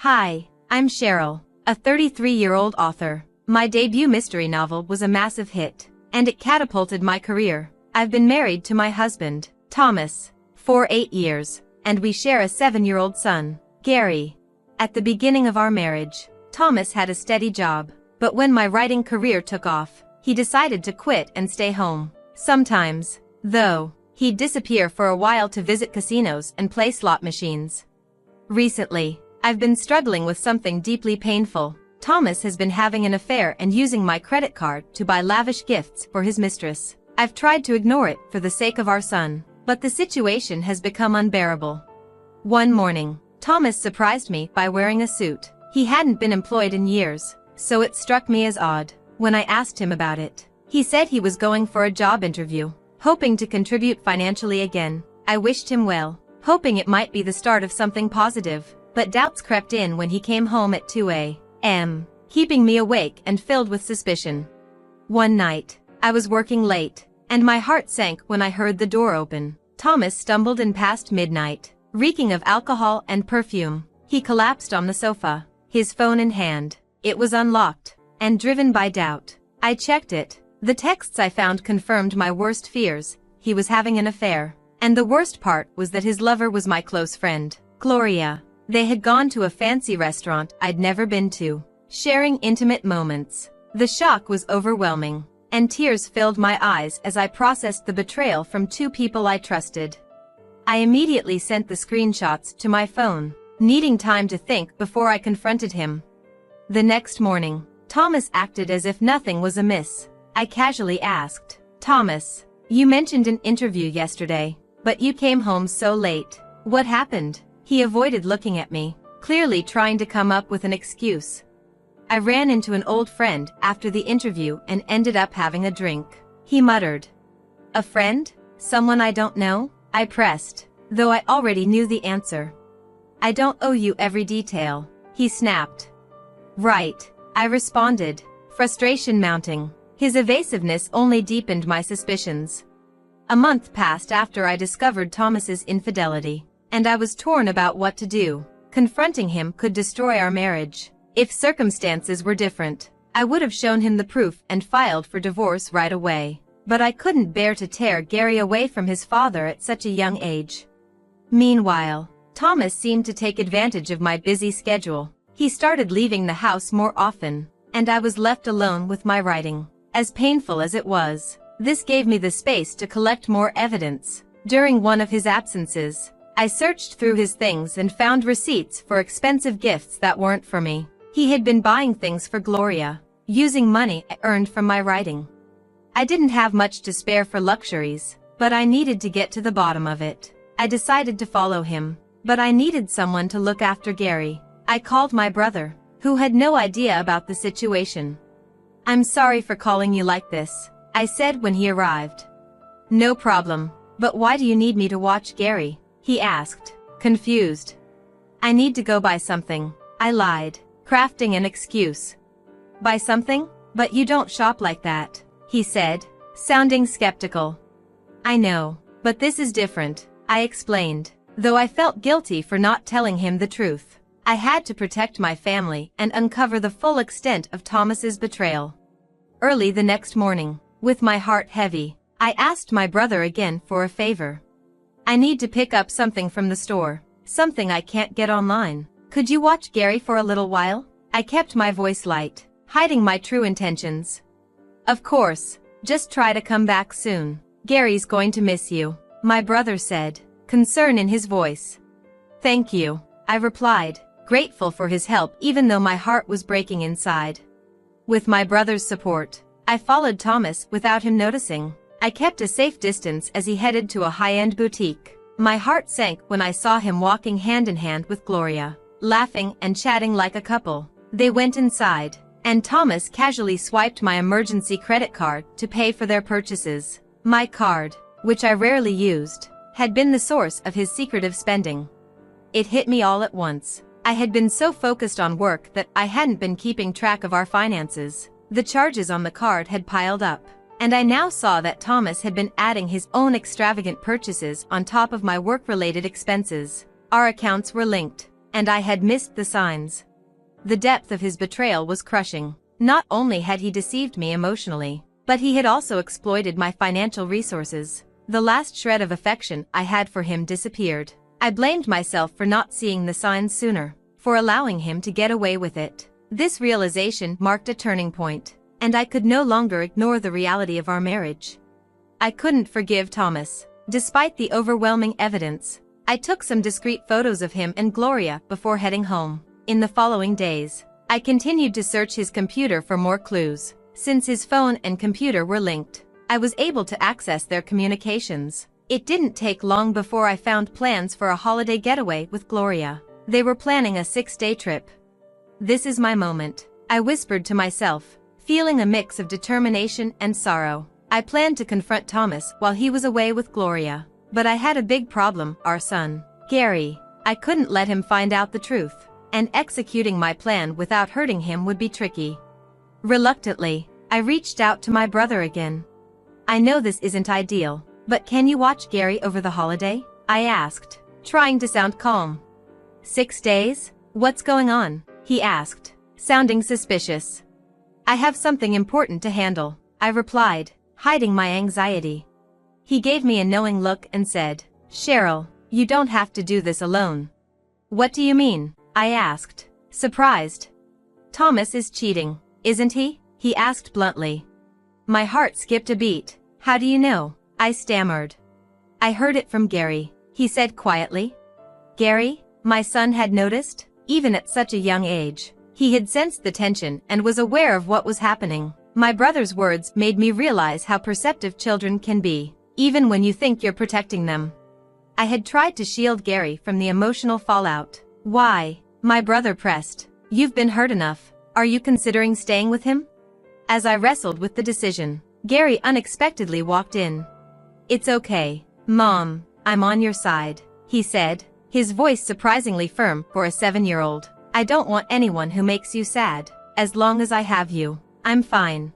Hi, I'm Cheryl, a 33-year-old author. My debut mystery novel was a massive hit, and it catapulted my career. I've been married to my husband, Thomas, for 8 years, and we share a 7-year-old son, Gary. At the beginning of our marriage, Thomas had a steady job, but when my writing career took off, he decided to quit and stay home. Sometimes, though, he'd disappear for a while to visit casinos and play slot machines. Recently, I've been struggling with something deeply painful. Thomas has been having an affair and using my credit card to buy lavish gifts for his mistress. I've tried to ignore it for the sake of our son, but the situation has become unbearable. One morning, Thomas surprised me by wearing a suit. He hadn't been employed in years, so it struck me as odd. When I asked him about it, he said he was going for a job interview, hoping to contribute financially again. I wished him well, hoping it might be the start of something positive. But doubts crept in when he came home at 2 a.m., keeping me awake and filled with suspicion. One night, I was working late, and my heart sank when I heard the door open. Thomas stumbled in past midnight, reeking of alcohol and perfume. He collapsed on the sofa, his phone in hand. It was unlocked, and driven by doubt, I checked it. The texts I found confirmed my worst fears. He was having an affair, and the worst part was that his lover was my close friend, Gloria. They had gone to a fancy restaurant I'd never been to, sharing intimate moments. The shock was overwhelming, and tears filled my eyes as I processed the betrayal from 2 people I trusted. I immediately sent the screenshots to my phone, needing time to think before I confronted him. The next morning, Thomas acted as if nothing was amiss. I casually asked, "Thomas, you mentioned an interview yesterday, but you came home so late. What happened?" He avoided looking at me, clearly trying to come up with an excuse. "I ran into an old friend after the interview and ended up having a drink," he muttered. "A friend? Someone I don't know?" I pressed, though I already knew the answer. "I don't owe you every detail," he snapped. "Right," I responded, frustration mounting. His evasiveness only deepened my suspicions. A month passed after I discovered Thomas's infidelity, and I was torn about what to do. Confronting him could destroy our marriage. If circumstances were different, I would have shown him the proof and filed for divorce right away. But I couldn't bear to tear Gary away from his father at such a young age. Meanwhile, Thomas seemed to take advantage of my busy schedule. He started leaving the house more often, and I was left alone with my writing. As painful as it was, this gave me the space to collect more evidence. During one of his absences, I searched through his things and found receipts for expensive gifts that weren't for me. He had been buying things for Gloria, using money I earned from my writing. I didn't have much to spare for luxuries, but I needed to get to the bottom of it. I decided to follow him, but I needed someone to look after Gary. I called my brother, who had no idea about the situation. "I'm sorry for calling you like this," I said when he arrived. "No problem, but why do you need me to watch Gary?" he asked, confused. "I need to go buy something," I lied, crafting an excuse. "Buy something? But you don't shop like that," he said, sounding skeptical. "I know, but this is different," I explained, though I felt guilty for not telling him the truth. I had to protect my family and uncover the full extent of Thomas's betrayal. Early the next morning, with my heart heavy, I asked my brother again for a favor. "I need to pick up something from the store, something I can't get online. Could you watch Gary for a little while?" I kept my voice light, hiding my true intentions. "Of course, just try to come back soon. Gary's going to miss you," my brother said, concern in his voice. "Thank you," I replied, grateful for his help even though my heart was breaking inside. With my brother's support, I followed Thomas without him noticing. I kept a safe distance as he headed to a high-end boutique. My heart sank when I saw him walking hand-in-hand with Gloria, laughing and chatting like a couple. They went inside, and Thomas casually swiped my emergency credit card to pay for their purchases. My card, which I rarely used, had been the source of his secretive spending. It hit me all at once. I had been so focused on work that I hadn't been keeping track of our finances. The charges on the card had piled up, and I now saw that Thomas had been adding his own extravagant purchases on top of my work-related expenses. Our accounts were linked, and I had missed the signs. The depth of his betrayal was crushing. Not only had he deceived me emotionally, but he had also exploited my financial resources. The last shred of affection I had for him disappeared. I blamed myself for not seeing the signs sooner, for allowing him to get away with it. This realization marked a turning point, and I could no longer ignore the reality of our marriage. I couldn't forgive Thomas. Despite the overwhelming evidence, I took some discreet photos of him and Gloria before heading home. In the following days, I continued to search his computer for more clues. Since his phone and computer were linked, I was able to access their communications. It didn't take long before I found plans for a holiday getaway with Gloria. They were planning a 6-day trip. "This is my moment," I whispered to myself, feeling a mix of determination and sorrow. I planned to confront Thomas while he was away with Gloria. But I had a big problem, our son, Gary. I couldn't let him find out the truth, and executing my plan without hurting him would be tricky. Reluctantly, I reached out to my brother again. "I know this isn't ideal, but can you watch Gary over the holiday?" I asked, trying to sound calm. "6 days? What's going on?" he asked, sounding suspicious. "I have something important to handle," I replied, hiding my anxiety. He gave me a knowing look and said, "Cheryl, you don't have to do this alone." "What do you mean?" I asked, surprised. "Thomas is cheating, isn't he?" he asked bluntly. My heart skipped a beat. "How do you know?" I stammered. "I heard it from Gary," he said quietly. Gary, my son had noticed, even at such a young age. He had sensed the tension and was aware of what was happening. My brother's words made me realize how perceptive children can be, even when you think you're protecting them. I had tried to shield Gary from the emotional fallout. "Why?" my brother pressed. "You've been hurt enough. Are you considering staying with him?" As I wrestled with the decision, Gary unexpectedly walked in. "It's okay, Mom, I'm on your side," he said, his voice surprisingly firm for a 7-year-old. "I don't want anyone who makes you sad. As long as I have you, I'm fine."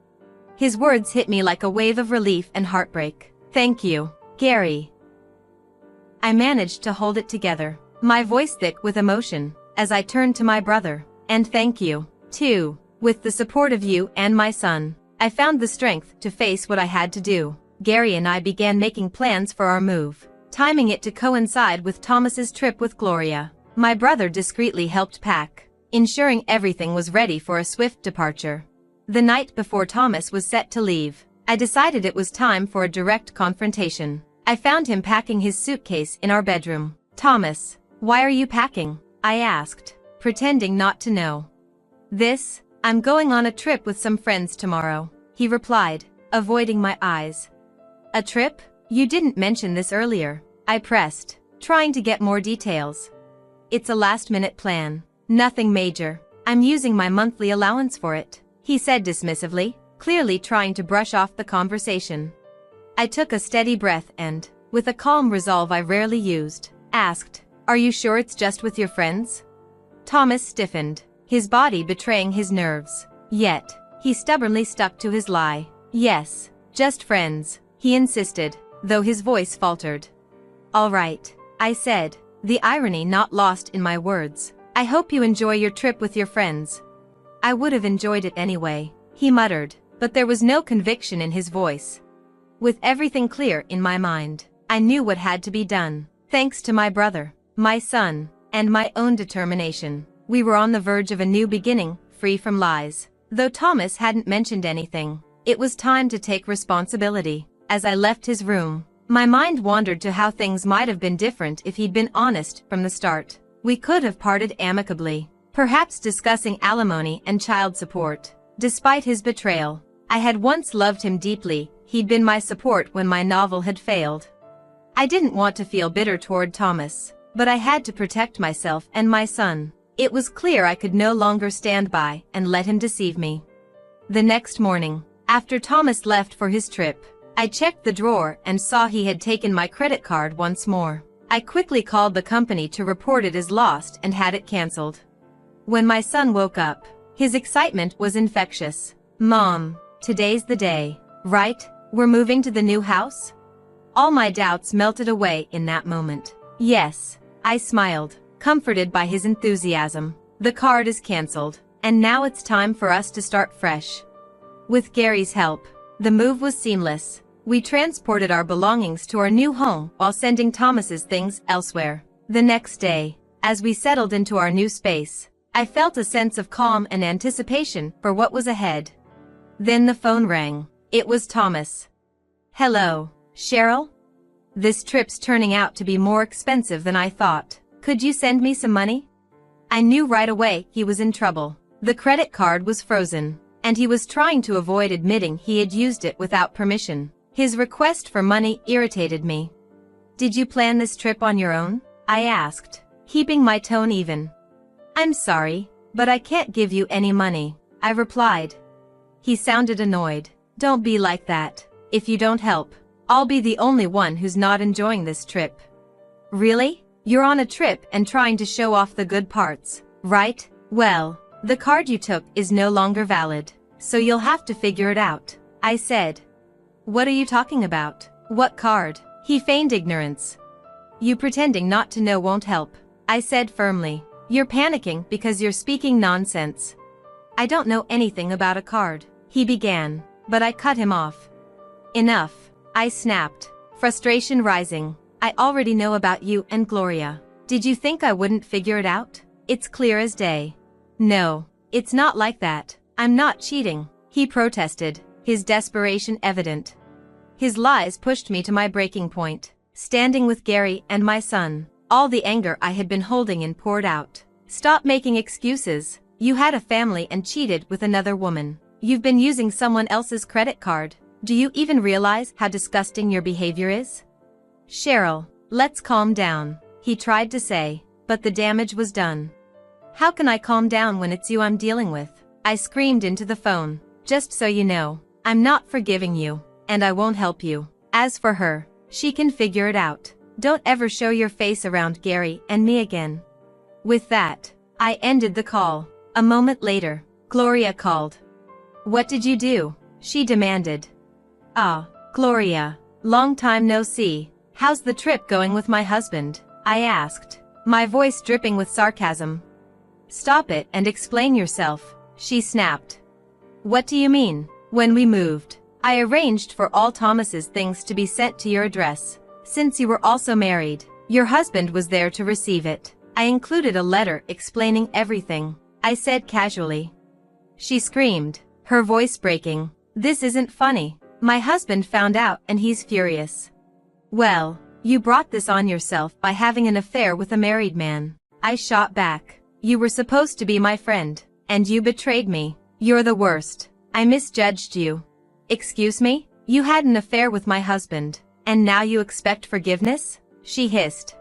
His words hit me like a wave of relief and heartbreak. "Thank you, Gary." I managed to hold it together, my voice thick with emotion, as I turned to my brother. "And thank you, too. With the support of you and my son, I found the strength to face what I had to do." Gary and I began making plans for our move, timing it to coincide with Thomas's trip with Gloria. My brother discreetly helped pack, ensuring everything was ready for a swift departure. The night before Thomas was set to leave, I decided it was time for a direct confrontation. I found him packing his suitcase in our bedroom. "Thomas, why are you packing?" I asked, pretending not to know. "I'm going on a trip with some friends tomorrow," he replied, avoiding my eyes. "A trip? You didn't mention this earlier," I pressed, trying to get more details. "It's a last-minute plan. Nothing major. I'm using my monthly allowance for it," he said dismissively, clearly trying to brush off the conversation. I took a steady breath and, with a calm resolve I rarely used, asked, "Are you sure it's just with your friends?" Thomas stiffened, his body betraying his nerves. Yet, he stubbornly stuck to his lie. "Yes, just friends," he insisted, though his voice faltered. "All right," I said, the irony not lost in my words. "I hope you enjoy your trip with your friends." "I would have enjoyed it anyway," he muttered, but there was no conviction in his voice. With everything clear in my mind, I knew what had to be done. Thanks to my brother, my son, and my own determination, we were on the verge of a new beginning, free from lies. Though Thomas hadn't mentioned anything, it was time to take responsibility. As I left his room, my mind wandered to how things might have been different if he'd been honest from the start. We could have parted amicably, perhaps discussing alimony and child support. Despite his betrayal, I had once loved him deeply. He'd been my support when my novel had failed. I didn't want to feel bitter toward Thomas, but I had to protect myself and my son. It was clear I could no longer stand by and let him deceive me. The next morning, after Thomas left for his trip, I checked the drawer and saw he had taken my credit card once more. I quickly called the company to report it as lost and had it canceled. When my son woke up, his excitement was infectious. "Mom, today's the day, right? We're moving to the new house?" All my doubts melted away in that moment. "Yes," I smiled. comforted by his enthusiasm. The card is cancelled, and now it's time for us to start fresh. With Gary's help, the move was seamless. We transported our belongings to our new home while sending Thomas's things elsewhere. The next day, as we settled into our new space, I felt a sense of calm and anticipation for what was ahead. Then the phone rang. It was Thomas. "Hello, Cheryl? This trip's turning out to be more expensive than I thought. Could you send me some money?" I knew right away he was in trouble. The credit card was frozen, and he was trying to avoid admitting he had used it without permission. His request for money irritated me. "Did you plan this trip on your own?" I asked, keeping my tone even. "I'm sorry, but I can't give you any money," I replied. He sounded annoyed. "Don't be like that. If you don't help, I'll be the only one who's not enjoying this trip." "Really? You're on a trip and trying to show off the good parts, right? Well, the card you took is no longer valid, so you'll have to figure it out," I said. "What are you talking about? What card?" He feigned ignorance. "You pretending not to know won't help," I said firmly. "You're panicking because you're speaking nonsense." "I don't know anything about a card," he began, but I cut him off. "Enough," I snapped, frustration rising. "I already know about you and Gloria. Did you think I wouldn't figure it out? It's clear as day." "No, it's not like that. I'm not cheating," he protested, his desperation evident. His lies pushed me to my breaking point. Standing with Gary and my son, all the anger I had been holding in poured out. "Stop making excuses. You had a family and cheated with another woman. You've been using someone else's credit card. Do you even realize how disgusting your behavior is?" "Cheryl, let's calm down," he tried to say, but the damage was done. "How can I calm down when it's you I'm dealing with?" I screamed into the phone. "Just so you know, I'm not forgiving you, and I won't help you. As for her, she can figure it out. Don't ever show your face around Gary and me again." With that, I ended the call. A moment later, Gloria called. "What did you do?" she demanded. "Ah, Gloria, long time no see. How's the trip going with my husband?" I asked, my voice dripping with sarcasm. "Stop it and explain yourself," she snapped. "What do you mean?" "When we moved, I arranged for all Thomas's things to be sent to your address. Since you were also married, your husband was there to receive it. I included a letter explaining everything," I said casually. She screamed, her voice breaking. "This isn't funny. My husband found out and he's furious." "Well, you brought this on yourself by having an affair with a married man," I shot back. "You were supposed to be my friend, and you betrayed me. You're the worst. I misjudged you." "Excuse me? You had an affair with my husband, and now you expect forgiveness?" she hissed.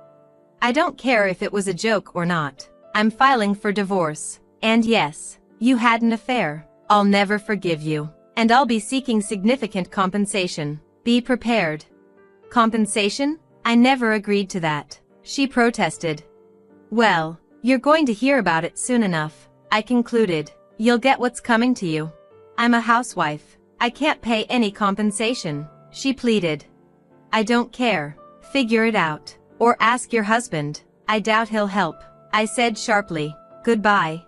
"I don't care if it was a joke or not. I'm filing for divorce. And yes, you had an affair. I'll never forgive you, and I'll be seeking significant compensation. Be prepared." "Compensation? I never agreed to that," she protested. "Well, you're going to hear about it soon enough," I concluded. "You'll get what's coming to you." "I'm a housewife. I can't pay any compensation," she pleaded. "I don't care. Figure it out. Or ask your husband. I doubt he'll help," I said sharply. "Goodbye."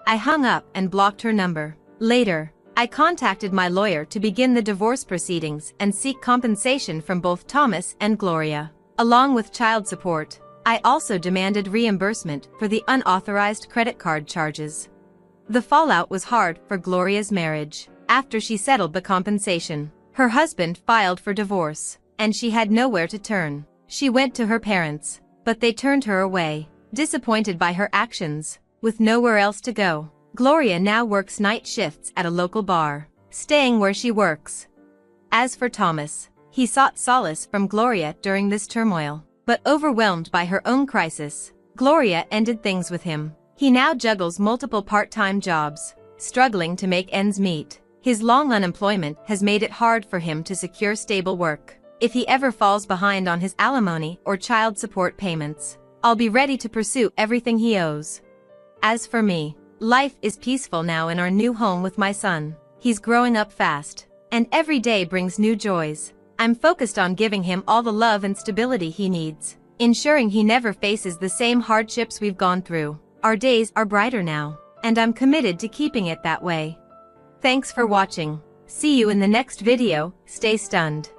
I hung up and blocked her number. Later, I contacted my lawyer to begin the divorce proceedings and seek compensation from both Thomas and Gloria. Along with child support, I also demanded reimbursement for the unauthorized credit card charges. The fallout was hard for Gloria's marriage. After she settled the compensation, her husband filed for divorce, and she had nowhere to turn. She went to her parents, but they turned her away, disappointed by her actions. With nowhere else to go, Gloria now works night shifts at a local bar, staying where she works. As for Thomas, he sought solace from Gloria during this turmoil, but overwhelmed by her own crisis, Gloria ended things with him. He now juggles multiple part-time jobs, struggling to make ends meet. His long unemployment has made it hard for him to secure stable work. If he ever falls behind on his alimony or child support payments, I'll be ready to pursue everything he owes. As for me, life is peaceful now in our new home with my son. He's growing up fast, and every day brings new joys. I'm focused on giving him all the love and stability he needs. ensuring he never faces the same hardships we've gone through. Our days are brighter now, and I'm committed to keeping it that way. Thanks for watching. See you in the next video. Stay stunned.